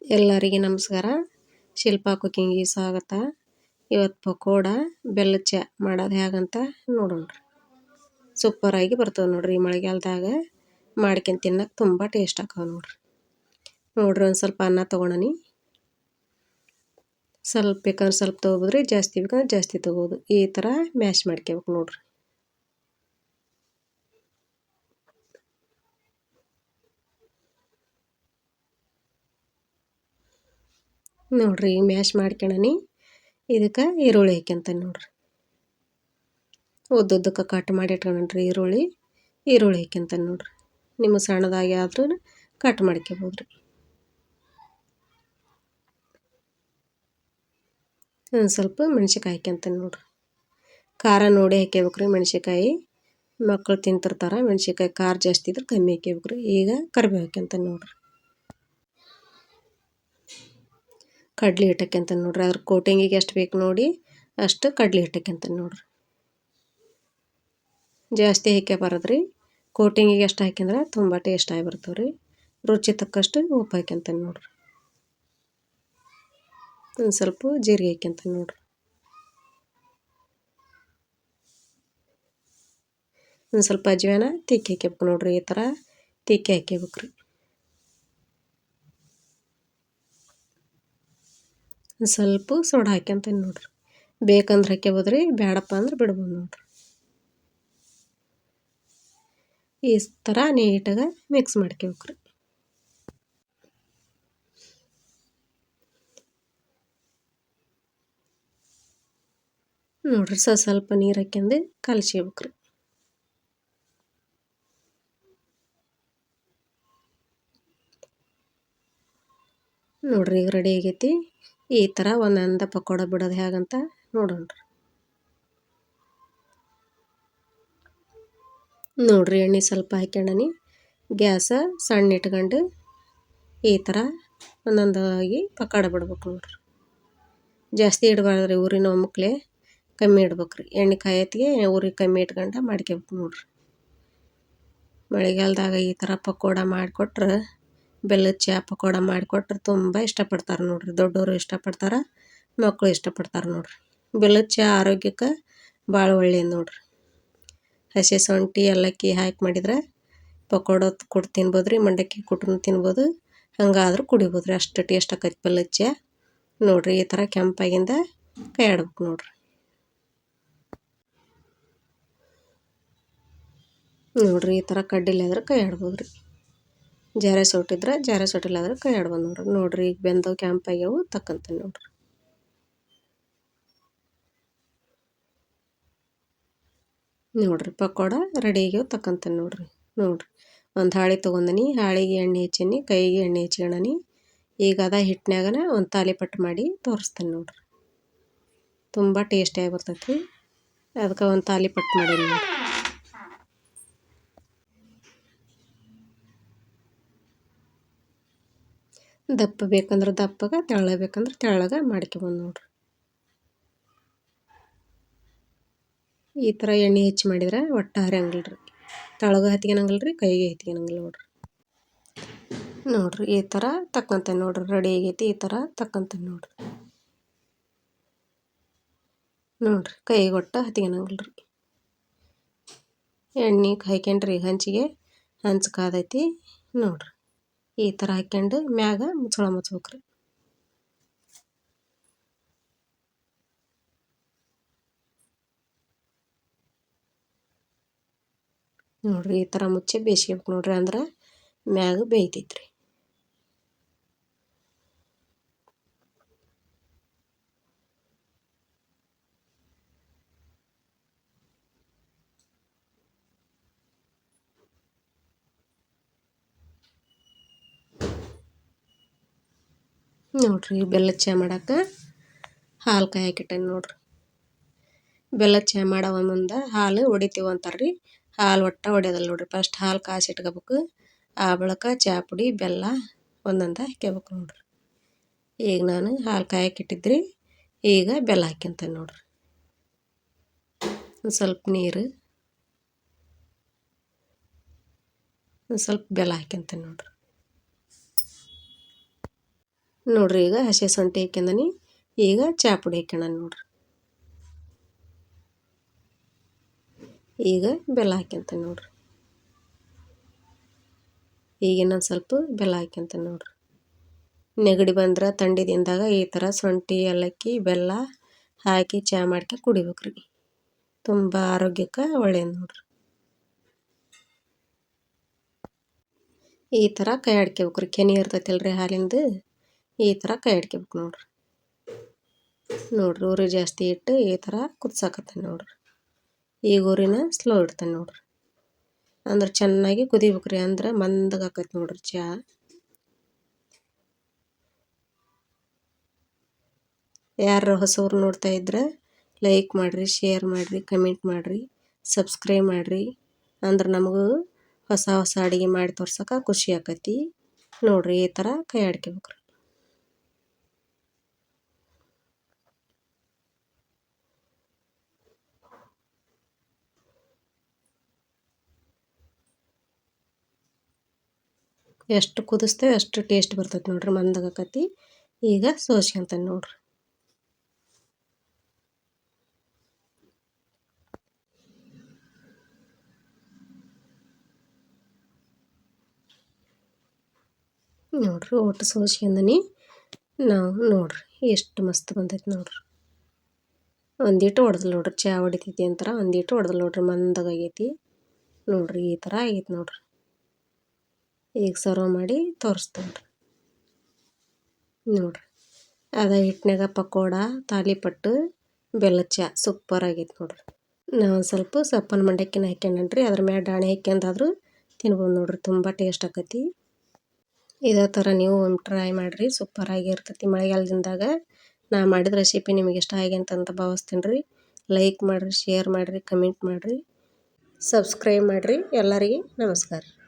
ಎಲ್ಲರಿಗೆ ನಮಸ್ಕಾರ. ಶಿಲ್ಪಾ ಕುಕಿಂಗಿಗೆ ಸ್ವಾಗತ. ಇವತ್ತು ಪಕೋಡ ಬೆಲ್ಲದ ಚಾ ಮಾಡೋದು ಹೇಗಂತ ನೋಡೋಣ. ಸೂಪರಾಗಿ ಬರ್ತದೆ ನೋಡ್ರಿ. ಈ ಮಳೆಗಾಲದಾಗ ಮಾಡ್ಕೊಂಡು ತಿನ್ನಕ್ಕೆ ತುಂಬ ಟೇಸ್ಟ್ ಆಕವ ನೋಡ್ರಿ. ಒಂದು ಸ್ವಲ್ಪ ಅನ್ನ ತೊಗೊಳನಿ. ಸ್ವಲ್ಪ ಬೇಕಾದ್ರೆ ಸ್ವಲ್ಪ ತೊಗೋಬೋದ್ರಿ, ಜಾಸ್ತಿ ಬೇಕಾದ್ರೆ ಜಾಸ್ತಿ ತೊಗೋಬೋದು. ಈ ಥರ ಮ್ಯಾಶ್ ಮಾಡ್ಕೋಬೇಕು ನೋಡ್ರಿ. ನೋಡ್ರಿ ಮ್ಯಾಶ್ ಮಾಡ್ಕೊಳನಿ. ಇದಕ್ಕೆ ಈರುಳ್ಳಿ ಹಾಕ್ಯಂತಾನೆ ನೋಡ್ರಿ. ಉದ್ದುದ್ದಕ್ಕೆ ಕಟ್ ಮಾಡಿ ಇಟ್ಕೊಂಡ್ರಿ ಈರುಳ್ಳಿ ಹಾಕ್ಯಂತಾನೆ ನೋಡ್ರಿ. ನಿಮ್ಮ ಸಣ್ಣದಾಗಿ ಆದ್ರೂ ಕಟ್ ಮಾಡ್ಕೋಬೋದ್ರಿ. ಒಂದು ಸ್ವಲ್ಪ ಮೆಣ್ಸಿನ್ಕಾಯಿ ಹಾಕ್ಯಂತಾನೆ ನೋಡ್ರಿ. ಖಾರ ನೋಡಿ ಹಾಕ್ಕೋಬೇಕ್ರಿ. ಮೆಣ್ಸಿನ್ಕಾಯಿ ಮಕ್ಕಳು ತಿಂತಿರ್ತಾರೆ. ಮೆಣ್ಸಿನ್ಕಾಯಿ ಖಾರ ಜಾಸ್ತಿ ಇದ್ರೆ ಕಮ್ಮಿ ಹಾಕ್ಕೋಬೇಕ್ರಿ. ಈಗ ಕರಿಬೇವು ಹಾಕ್ಯಂತಾನೆ ನೋಡ್ರಿ. ಕಡ್ಲೆ ಹಿಟ್ಟು ಹಾಕ್ಯಂತಾನೆ ನೋಡ್ರಿ. ಅದ್ರ ಕೋಟಿಂಗಿಗೆ ಎಷ್ಟು ಬೇಕು ನೋಡಿ ಅಷ್ಟು ಕಡ್ಲೆ ಹಿಟ್ಟು ಹಾಕ್ಯಂತಾನೆ ನೋಡ್ರಿ. ಜಾಸ್ತಿ ಹಾಕ್ಕೋಬಾರದ್ರಿ. ಕೋಟಿಂಗಿಗೆ ಎಷ್ಟು ಹಾಕ್ಯಂದ್ರೆ ತುಂಬ ಟೇಸ್ಟ್ ಆಗಿ ಬರ್ತವೆ ರೀ. ರುಚಿ ತಕ್ಕಷ್ಟು ಉಪ್ಪು ಹಾಕ್ಯಂತಾನೆ ನೋಡ್ರಿ. ಒಂದು ಸ್ವಲ್ಪ ಜೀರಿಗೆ ಹಾಕ್ಯಂತಾನೆ ನೋಡ್ರಿ. ಒಂದು ಸ್ವಲ್ಪ ಅಜ್ವಾನ ತಿಕ್ಕಿ ಹಾಕ್ಯಬೇಕು ನೋಡ್ರಿ. ಈ ಥರ ತಿಕ್ಕಿ ಹಾಕ್ಕೋಬೇಕ್ರಿ. ಒಂದು ಸ್ವಲ್ಪ ಸೋಡಾ ಹಾಕ್ಯಂತಾನೆ ನೋಡ್ರಿ. ಬೇಕಂದ್ರೆ ಹಾಕ್ಕೋಬೋದ್ರಿ, ಬೇಡಪ್ಪ ಅಂದ್ರೆ ಬಿಡ್ಬೋದು ನೋಡ್ರಿ. ಈ ಥರ ನೀಟಾಗಿ ಮಿಕ್ಸ್ ಮಾಡ್ಕೋಬೇಕ್ರಿ. ನೋಡ್ರಿ ಸ್ವಲ್ಪ ನೀರು ಹಾಕ್ಯಂಡು ಕಲಸ್ಕೋಬೇಕ್ರಿ. ನೋಡ್ರಿ ಈಗ ರೆಡಿ ಆಗೈತಿ. ಈ ಥರ ಒಂದೊಂದು ಪಕೋಡ ಬಿಡೋದು ಹೇಗಂತ ನೋಡೋಣ. ನೋಡ್ರಿ ಎಣ್ಣೆ ಸ್ವಲ್ಪ ಹಾಕ್ಯಂಡನಿ. ಗ್ಯಾಸ ಸಣ್ಣ ಇಟ್ಕೊಂಡು ಈ ಥರ ಒಂದೊಂದಾಗಿ ಪಕೋಡ ಬಿಡ್ಬೇಕು ನೋಡ್ರಿ. ಜಾಸ್ತಿ ಇಡಬಾರ್ದ್ರಿ. ಊರಿನ ಒಮ್ಮಕ್ಲೆ ಕಮ್ಮಿ ಇಡ್ಬೇಕ್ರಿ. ಎಣ್ಣೆ ಕಾಯತ್ತಿಗೆ ಉರಿ ಕಮ್ಮಿ ಇಟ್ಕೊಂಡು ಮಾಡ್ಕೋಬೇಕು ನೋಡ್ರಿ. ಮಳೆಗಾಲದಾಗ ಈ ಥರ ಪಕೋಡ ಮಾಡಿಕೊಟ್ರೆ, ಬೆಲ್ಲದ ಚಾ ಪಕೋಡ ಮಾಡಿಕೊಟ್ರೆ ತುಂಬ ಇಷ್ಟಪಡ್ತಾರೆ ನೋಡ್ರಿ. ದೊಡ್ಡವರು ಇಷ್ಟಪಡ್ತಾರೆ, ಮಕ್ಕಳು ಇಷ್ಟಪಡ್ತಾರೆ ನೋಡ್ರಿ. ಬೆಲ್ಲದ ಚಾ ಆರೋಗ್ಯಕ್ಕೆ ಭಾಳ ಒಳ್ಳೆಯದು ನೋಡ್ರಿ. ಹಸಿ ಶುಂಠಿ ಏಲಕ್ಕಿ ಹಾಕಿ ಮಾಡಿದ್ರೆ ಪಕೋಡ ಕೊಟ್ಟು ತಿನ್ಬೋದ್ರಿ. ಮಂಡಕ್ಕಿ ಕೊಟ್ಟು ತಿನ್ಬೋದು. ಹಂಗಾದ್ರೂ ಕುಡಿಬೋದು ರೀ. ಅಷ್ಟು ಟೇಸ್ಟ್ ಆಕೈತಿ ಬೆಲ್ಲದ ಚಾ ನೋಡ್ರಿ. ಈ ಥರ ಕೆಂಪಾಗಿಂದ ಕೈ ಆಡ್ಬೇಕು ನೋಡ್ರಿ. ನೋಡ್ರಿ ಈ ಥರ ಕಡ್ಡಿಲಾದ್ರೆ ಕೈ ಆಡ್ಬೋದು ರೀ. ಜಾರೆ ಸೊಟ್ಟಿದ್ರೆ ಜಾರೆ ಸೊಟ್ಟಿಲಾದ್ರೆ ಕೈ ಆಡ್ಬೋದು ನೋಡ್ರಿ. ನೋಡ್ರಿ ಈಗ ಬೆಂದವು ಕೆಂಪಾಗ್ಯವು ತಕ್ಕಂತೀನಿ ನೋಡ್ರಿ. ನೋಡ್ರಿ ಪಕೋಡ ರೆಡಿ ಆಗ್ಯಾವ ತಕ್ಕಂತೀನಿ ನೋಡ್ರಿ. ಒಂದು ಹಾಳೆ ತೊಗೊಂಡನಿ. ಹಾಳಿಗೆ ಎಣ್ಣೆ ಹಚ್ಚೀನಿ, ಕೈಗೆ ಎಣ್ಣೆ ಹಚ್ಕೊಂಡನಿ. ಈಗ ಅದ ಹಿಟ್ಟಿನಾಗನ ಒಂದು ತಾಲಿಪಟ್ಟು ಮಾಡಿ ತೋರಿಸ್ತೇನೆ ನೋಡ್ರಿ. ತುಂಬ ಟೇಸ್ಟಿಯಾಗಿ ಬರ್ತೈತಿ. ಅದಕ್ಕೆ ಒಂದು ತಾಲಿಪಟ್ಟು ಮಾಡೀನಿ ನೋಡ್ರಿ. ದಪ್ಪ ಬೇಕಂದ್ರೆ ದಪ್ಪಗೆ, ತೆಳ್ಳಗೆ ಬೇಕಂದ್ರೆ ತೆಳ್ಳಗೆ ಮಾಡ್ಕೊಬೋದು ನೋಡ್ರಿ. ಈ ಥರ ಎಣ್ಣೆ ಹೆಚ್ಚಿ ಮಾಡಿದ್ರೆ ಒಟ್ಟು ಹರಿಯಂಗಿಲ್ಲ ರೀ. ತೆಳ್ಳಗೆ ಹತ್ಕೊಳಂಗಿಲ್ಲ ರೀ, ಕೈಗೆ ಹತ್ಕೊಳಂಗಿಲ್ಲ ನೋಡ್ರಿ. ನೋಡ್ರಿ ಈ ಥರ ತಕ್ಕಂತೇನೆ ನೋಡ್ರಿ. ರೆಡಿ ಆಗೈತಿ. ಈ ಥರ ತಕ್ಕಂತೇನೆ ನೋಡ್ರಿ. ನೋಡ್ರಿ ಕೈಗೆ ಒಟ್ಟು ಹತ್ಕೊಳಂಗಿಲ್ಲ ರೀ. ಎಣ್ಣೆ ಹಾಕ್ಯಂಡ್ರಿ ಹಂಚಿಗೆ. ಹಂಚು ಕಾದೈತಿ ನೋಡ್ರಿ. ಈ ಥರ ಹಾಕ್ಯಂಡು ಮ್ಯಾಗ ಮುಚ್ಚಳ ಮುಚ್ಬೇಕ್ರಿ. ನೋಡ್ರಿ ಈ ಥರ ಮುಚ್ಚಿ ಬೇಯಿಸ್ಕೋಬೇಕು ನೋಡ್ರಿ. ಅಂದ್ರೆ ಮ್ಯಾಗ ಬೇಯ್ತೈತ್ರಿ. ನೋಡ್ರಿ ಬೆಲ್ಲದ ಚಾ ಮಾಡಕ್ಕೆ ಹಾಲು ಕಾಯಕ್ಕಿಟ್ಟೇನಿ ನೋಡ್ರಿ. ಬೆಲ್ಲದ ಚಾ ಮಾಡೋ ಮುಂದೆ ಹಾಲು ಹೊಡಿತೀವಿ ಅಂತಾರೆ ರೀ. ಹಾಲು ಒಟ್ಟು ಹೊಡ್ಯೋದಲ್ಲ ನೋಡ್ರಿ. ಫಸ್ಟ್ ಹಾಲು ಕಾಸಿ ಇಟ್ಕೋಬೇಕು. ಆ ಬಳಿಕ ಚಾ ಪುಡಿ ಬೆಲ್ಲ ಒಂದೊಂದು ಹಾಕ್ಕೋಬೇಕು ನೋಡ್ರಿ. ಈಗ ನಾನು ಹಾಲು ಕಾಯಕ್ಕಿಟ್ಟಿದ್ರಿ. ಈಗ ಬೆಲ್ಲ ಹಾಕ್ಯಂತೇನೆ ನೋಡ್ರಿ. ಒಂದು ಸ್ವಲ್ಪ ನೀರು, ಒಂದು ಸ್ವಲ್ಪ ಬೆಲ್ಲ ಹಾಕ್ಯಂತೇನೆ ನೋಡ್ರಿ. ನೋಡ್ರಿ ಈಗ ಹಸಿ ಶುಂಠಿ ಹಾಕ್ಯಂದನಿ. ಈಗ ಚಾ ಪುಡಿ ಹಾಕ್ಯಣ ನೋಡ್ರಿ. ಈಗ ಬೆಲ್ಲ ಹಾಕ್ಯಂತಾನೆ ನೋಡ್ರಿ. ಈಗ ಇನ್ನೊಂದು ಸ್ವಲ್ಪ ಬೆಲ್ಲ ಹಾಕ್ಯಂತಾನೆ ನೋಡ್ರಿ. ನೆಗಡಿ ಬಂದ್ರೆ ಥಂಡಿ ದಿನದಾಗ ಈ ಥರ ಶುಂಠಿ ಏಲಕ್ಕಿ ಬೆಲ್ಲ ಹಾಕಿ ಚಾ ಮಾಡ್ಕೊಂಡು ಕುಡಿಬೇಕ್ರಿ. ತುಂಬ ಆರೋಗ್ಯಕ್ಕೆ ಒಳ್ಳೆಯದು ನೋಡ್ರಿ. ಈ ಥರ ಕೈ ಆಡ್ಕೋಬೇಕ್ರಿ. ಕೆನೆ ಇರ್ತೈತಲ್ರಿ ಹಾಲಿಂದು, ಈ ಥರ ಕೈ ಆಡ್ಕೋಬೇಕು ನೋಡ್ರಿ. ನೋಡ್ರಿ ಉರಿ ಜಾಸ್ತಿ ಇಟ್ಟು ಈ ಥರ ಕುದಿಸಾಕತ್ತಾನೆ ನೋಡ್ರಿ. ಈಗ ಉರಿನ ಸ್ಲೋ ಇಡ್ತಾನೆ ನೋಡ್ರಿ. ಅಂದ್ರೆ ಚೆನ್ನಾಗಿ ಕುದಿಬೇಕ್ರಿ, ಅಂದ್ರೆ ಮಂದಗೆ ಆಕೈತೆ ನೋಡ್ರಿ ಚಹಾ. ಯಾರು ಹೊಸವ್ರು ನೋಡ್ತಾ ಇದ್ರೆ ಲೈಕ್ ಮಾಡಿರಿ, ಶೇರ್ ಮಾಡಿರಿ, ಕಮೆಂಟ್ ಮಾಡಿರಿ, ಸಬ್ಸ್ಕ್ರೈಬ್ ಮಾಡಿರಿ. ಅಂದ್ರೆ ನಮಗೂ ಹೊಸ ಹೊಸ ಅಡುಗೆ ಮಾಡಿ ತೋರ್ಸೋಕೆ ಖುಷಿ ಆಕೈತಿ ನೋಡ್ರಿ. ಈ ಥರ ಕೈ ಆಡ್ಕೋಬೇಕ್ರಿ. ಎಷ್ಟು ಕುದಿಸ್ತೇವೆ ಅಷ್ಟು ಟೇಸ್ಟ್ ಬರ್ತೈತೆ ನೋಡ್ರಿ. ಮಂದಗಾಕತಿ. ಈಗ ಸೋಸ್ಕೊಂತಾನೆ ನೋಡ್ರಿ. ನೋಡ್ರಿ ಒಟ್ಟು ಸೋಸ್ಕೊಂಡನಿ ನಾವು. ನೋಡ್ರಿ ಎಷ್ಟು ಮಸ್ತ್ ಬಂದೈತೆ ನೋಡ್ರಿ. ಒಂದಿಟ್ಟು ಹೊಡೆದ್ಲು ನೋಡ್ರಿ. ಚಹಾ ಹೊಡಿತೈತಿ ಅಂತಾರೆ ಒಂದಿಟ್ಟು ಹೊಡೆದ್ಲು ನೋಡ್ರಿ. ಮಂದಗಾಗೈತಿ ನೋಡ್ರಿ. ಈ ಥರ ಆಗೈತೆ ನೋಡ್ರಿ. ಈಗ ಸರ್ವ್ ಮಾಡಿ ತೋರಿಸ್ತೇನೆ ನೋಡ್ರಿ. ಅದ ಹಿಟ್ಟಿನಾಗ ಪಕೋಡ, ತಾಲಿಪಟ್ಟು, ಬೆಲ್ಲದ ಚಹಾ ಸೂಪರ್ ಆಗೈತೆ ನೋಡ್ರಿ. ನಾವು ಸ್ವಲ್ಪ ಸಪ್ಪನ ಮಂಡಕ್ಕಿನ ಹಾಕ್ಯಂಡ್ರಿ. ಅದ್ರ ಮ್ಯಾಲ ಡಾಣಿ ಹಾಕ್ಯಂದಾದ್ರೂ ತಿನ್ಬೋದು ನೋಡ್ರಿ. ತುಂಬ ಟೇಸ್ಟ್ ಆಕತಿ. ಇದೇ ಥರ ನೀವು ಟ್ರೈ ಮಾಡಿರಿ, ಸೂಪರ್ ಆಗಿರ್ತೈತಿ. ಮಳೆಗಾಲದಿಂದಾಗ ನಾ ಮಾಡಿದ ರೆಸಿಪಿ ನಿಮಗೆ ಇಷ್ಟ ಆಗಿ ಅಂತ ಭಾವಿಸ್ತೀನಿ ರೀ. ಲೈಕ್ ಮಾಡಿರಿ, ಶೇರ್ ಮಾಡಿರಿ, ಕಮೆಂಟ್ ಮಾಡಿರಿ, ಸಬ್ಸ್ಕ್ರೈಬ್ ಮಾಡಿರಿ. ಎಲ್ಲರಿಗೆ ನಮಸ್ಕಾರ.